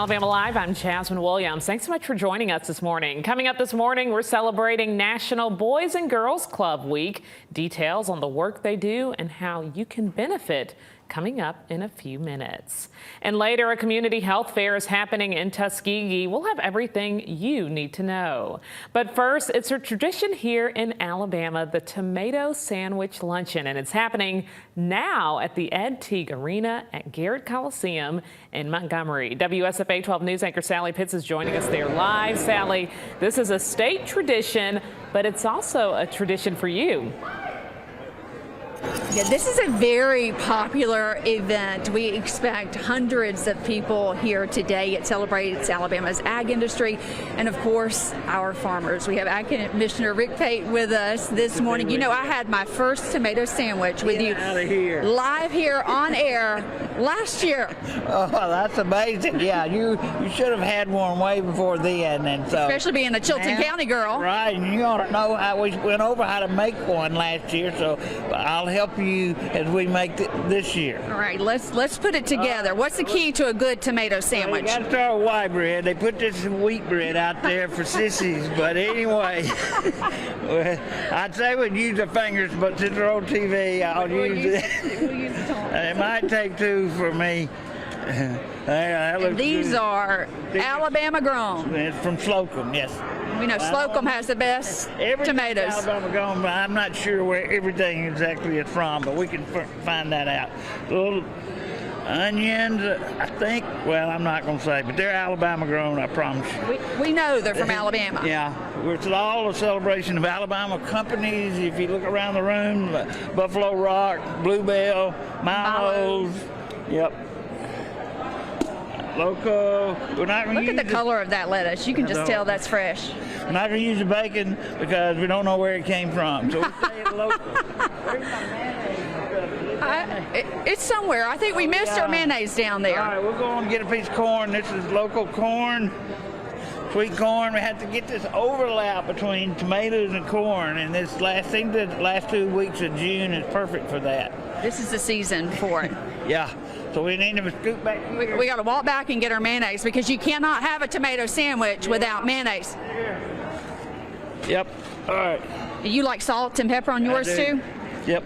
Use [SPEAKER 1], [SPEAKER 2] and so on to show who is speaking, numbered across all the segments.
[SPEAKER 1] Alabama Live, I'm Jasmine Williams. Thanks so much for joining us this morning. Coming up this morning, we're celebrating National Boys and Girls Club Week. Details on the work they do and how you can benefit coming up in a few minutes. And later, a community health fair is happening in Tuskegee. We'll have everything you need to know. But first, it's a tradition here in Alabama, the Tomato Sandwich Luncheon, and it's happening now at the Ed Teague Arena at Garrett Coliseum in Montgomery. WSFA 12 News anchor Sally Pitts is joining us there live. Sally, this is a state tradition, but it's also a tradition for you.
[SPEAKER 2] Yeah, this is a very popular event. We expect hundreds of people here today. It celebrates Alabama's ag industry and, of course, our farmers. We have Ag Commissioner Rick Pate with us this morning. You know, I had my first tomato sandwich with you live here on air last year.
[SPEAKER 3] Oh, that's amazing. Yeah, you should have had one way before then. And so,
[SPEAKER 2] especially being a Chilton County girl.
[SPEAKER 3] Right, and you ought to know how we went over how to make one last year, so I'll help you as we make this year.
[SPEAKER 2] All right, let's put it together. What's the key to a good tomato sandwich?
[SPEAKER 3] Well, you got to start with white bread. They put this wheat bread out there for sissies, but anyway, I'd say we'd use our fingers, but since we're on TV, I'll use it.
[SPEAKER 2] We'll use the tongs.
[SPEAKER 3] It might take two for me.
[SPEAKER 2] And these are Alabama grown.
[SPEAKER 3] It's from Slocum, yes.
[SPEAKER 2] We know Slocum has the best tomatoes.
[SPEAKER 3] Alabama grown, but I'm not sure where everything exactly is from, but we can find that out. Little onions, I think, well, I'm not going to say, but they're Alabama grown, I promise you.
[SPEAKER 2] We know they're from Alabama.
[SPEAKER 3] Yeah, it's all a celebration of Alabama companies. If you look around the room, Buffalo Rock, Bluebell, Milo's, yep. Loco. We're not going to
[SPEAKER 2] Look at the color of that lettuce. You can just tell that's fresh.
[SPEAKER 3] We're not going to use the bacon because we don't know where it came from. So we stay local. Where's my mayonnaise?
[SPEAKER 2] It's somewhere. I think we missed our mayonnaise down there.
[SPEAKER 3] All right, we'll go and get a piece of corn. This is local corn. Sweet corn. We have to get this overlap between tomatoes and corn, and this last 2 weeks of June is perfect for that.
[SPEAKER 2] This is the season for it.
[SPEAKER 3] Yeah. So we need to scoot back here.
[SPEAKER 2] We got to walk back and get our mayonnaise because you cannot have a tomato sandwich without mayonnaise.
[SPEAKER 3] Yep. All right.
[SPEAKER 2] You like salt and pepper on yours too?
[SPEAKER 3] Yep.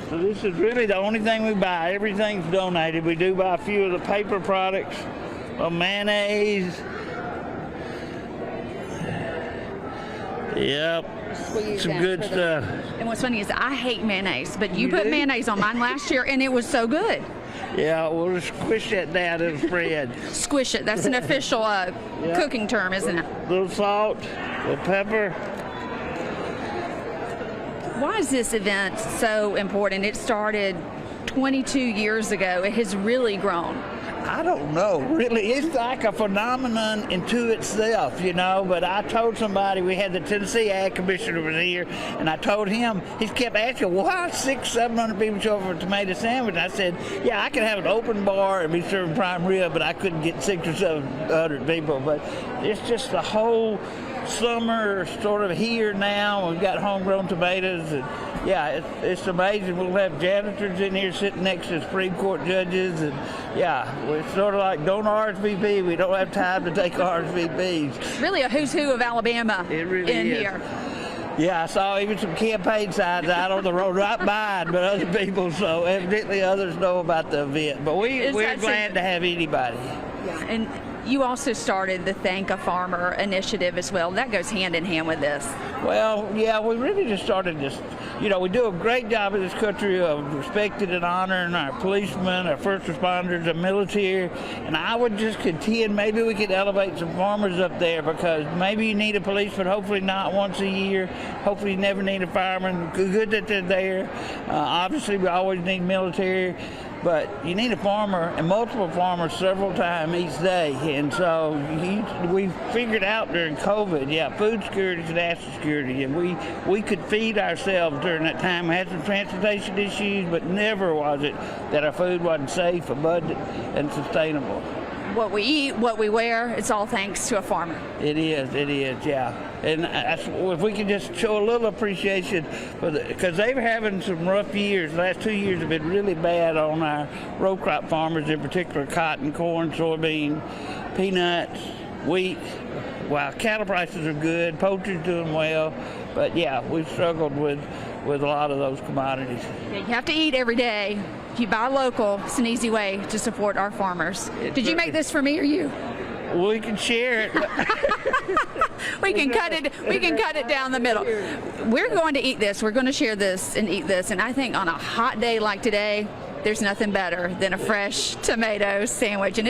[SPEAKER 3] So this is really the only thing we buy. Everything's donated. We do buy a few of the paper products, mayonnaise. Yep. Some good stuff.
[SPEAKER 2] And what's funny is I hate mayonnaise, but you put mayonnaise on mine last year and it was so good.
[SPEAKER 3] Yeah, we'll just squish that down to the spread.
[SPEAKER 2] Squish it. That's an official cooking term, isn't it?
[SPEAKER 3] A little salt, a little pepper.
[SPEAKER 2] Why is this event so important? It started 22 years ago. It has really grown.
[SPEAKER 3] I don't know, really. It's like a phenomenon into itself, you know, but I told somebody, we had the Tennessee Ag Commissioner was here, and I told him, he kept asking, why 600-700 people show up for a tomato sandwich? And I said, yeah, I could have an open bar and be serving prime rib, but I couldn't get 600 or 700 people. But it's just the whole summer sort of here now. We've got homegrown tomatoes, and yeah, it's amazing. We'll have janitors in here sitting next to Supreme Court judges, and yeah, we're sort of like don't RSVP. We don't have time to take RSVPs.
[SPEAKER 2] Really a who's who of Alabama
[SPEAKER 3] it really
[SPEAKER 2] in
[SPEAKER 3] is.
[SPEAKER 2] here.
[SPEAKER 3] Yeah, I saw even some campaign signs out on the road, right by but other people, so evidently others know about the event. But we're glad to have anybody.
[SPEAKER 2] Yeah, and you also started the Thank a Farmer initiative as well. That goes hand in hand with this.
[SPEAKER 3] Well, yeah, we really just started this. You know, we do a great job in this country of respecting and honoring our policemen, our first responders, our military. And I would just contend maybe we could elevate some farmers up there because maybe you need a policeman, hopefully not once a year. Hopefully you never need a fireman. Good that they're there. Obviously, we always need military. But you need a farmer and multiple farmers several times each day. And so we figured out during COVID, yeah, food security is national security. And we could feed ourselves during that time. We had some transportation issues, but never was it that our food wasn't safe, abundant, and sustainable.
[SPEAKER 2] what we eat, what we wear, it's all thanks to a farmer.
[SPEAKER 3] It is, yeah. And if we can just show a little appreciation for because they were having some rough years. The last 2 years have been really bad on our row crop farmers, in particular cotton, corn, soybean, peanuts, wheat. While cattle prices are good, poultry's doing well, but yeah, we've struggled with a lot of those commodities.
[SPEAKER 2] Yeah, you have to eat every day. If you buy local, it's an easy way to support our farmers. Did you make this for me or you?
[SPEAKER 3] We can share it.
[SPEAKER 2] We can cut it down the middle. We're going to eat this. We're going to share this and eat this. And I think on a hot day like today, there's nothing better than a fresh tomato sandwich. And